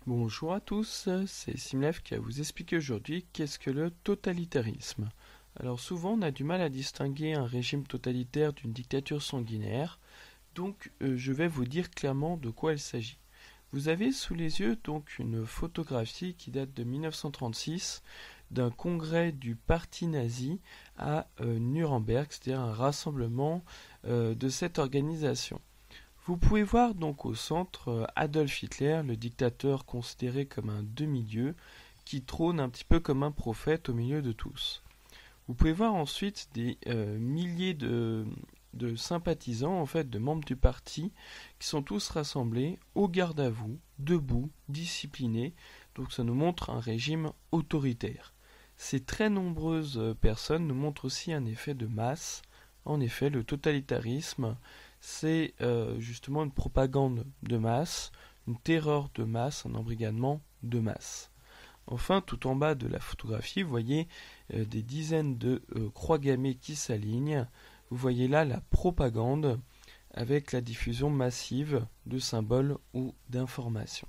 Bonjour à tous, c'est Simlev qui va vous expliquer aujourd'hui qu'est-ce que le totalitarisme. Alors souvent on a du mal à distinguer un régime totalitaire d'une dictature sanguinaire, donc je vais vous dire clairement de quoi il s'agit. Vous avez sous les yeux donc une photographie qui date de 1936 d'un congrès du parti nazi à Nuremberg, c'est-à-dire un rassemblement de cette organisation. Vous pouvez voir donc au centre Adolf Hitler, le dictateur considéré comme un demi-dieu, qui trône un petit peu comme un prophète au milieu de tous. Vous pouvez voir ensuite des milliers de sympathisants, en fait, de membres du parti, qui sont tous rassemblés au garde à vous, debout, disciplinés. Donc ça nous montre un régime autoritaire. Ces très nombreuses personnes nous montrent aussi un effet de masse. En effet, le totalitarisme, c'est justement une propagande de masse, une terreur de masse, un embrigadement de masse. Enfin, tout en bas de la photographie, vous voyez des dizaines de croix gammées qui s'alignent. Vous voyez là la propagande avec la diffusion massive de symboles ou d'informations.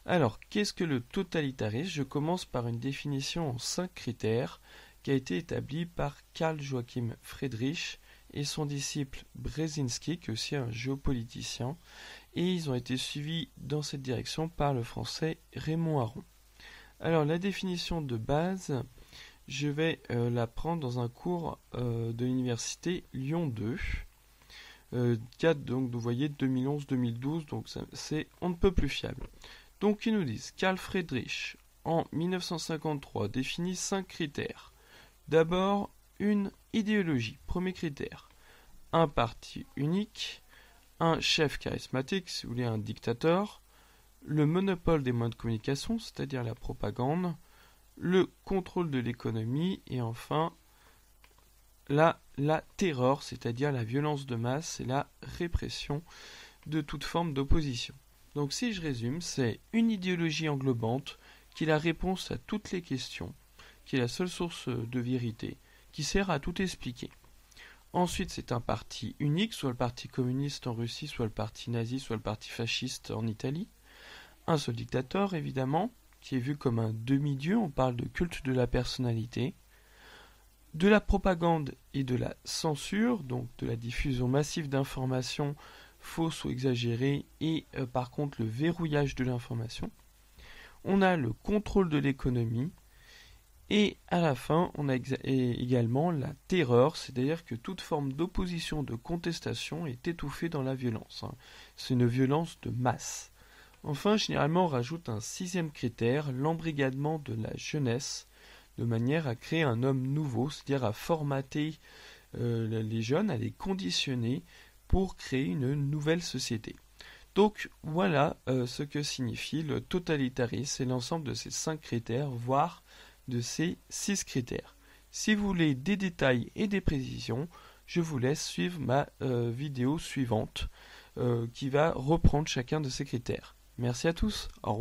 Alors, qu'est-ce que le totalitarisme? Je commence par une définition en 5 critères qui a été établie par Karl Joachim Friedrich et son disciple Brzezinski, qui est aussi un géopoliticien, et ils ont été suivis dans cette direction par le français Raymond Aron. Alors, la définition de base, je vais la prendre dans un cours de l'université Lyon 2. Date donc, vous voyez, 2011-2012, donc c'est on ne peut plus fiable. Donc ils nous disent, Karl Friedrich, en 1953, définit 5 critères. D'abord, une idéologie, premier critère. Un parti unique, un chef charismatique, si vous voulez un dictateur, le monopole des moyens de communication, c'est-à-dire la propagande, le contrôle de l'économie, et enfin la terreur, c'est-à-dire la violence de masse et la répression de toute forme d'opposition. Donc si je résume, c'est une idéologie englobante qui est la réponse à toutes les questions, qui est la seule source de vérité, qui sert à tout expliquer. Ensuite, c'est un parti unique, soit le parti communiste en Russie, soit le parti nazi, soit le parti fasciste en Italie. Un seul dictateur, évidemment, qui est vu comme un demi-dieu, on parle de culte de la personnalité. De la propagande et de la censure, donc de la diffusion massive d'informations fausses ou exagérées, et par contre le verrouillage de l'information. On a le contrôle de l'économie, et à la fin, on a également la terreur, c'est-à-dire que toute forme d'opposition, de contestation est étouffée dans la violence. C'est une violence de masse. Enfin, généralement, on rajoute un 6e critère, l'embrigadement de la jeunesse, de manière à créer un homme nouveau, c'est-à-dire à formater les jeunes, à les conditionner pour créer une nouvelle société. Donc voilà ce que signifie le totalitarisme, c'est l'ensemble de ces 5 critères, voire de ces 6 critères. Si vous voulez des détails et des précisions, je vous laisse suivre ma vidéo suivante qui va reprendre chacun de ces critères. Merci à tous, au revoir.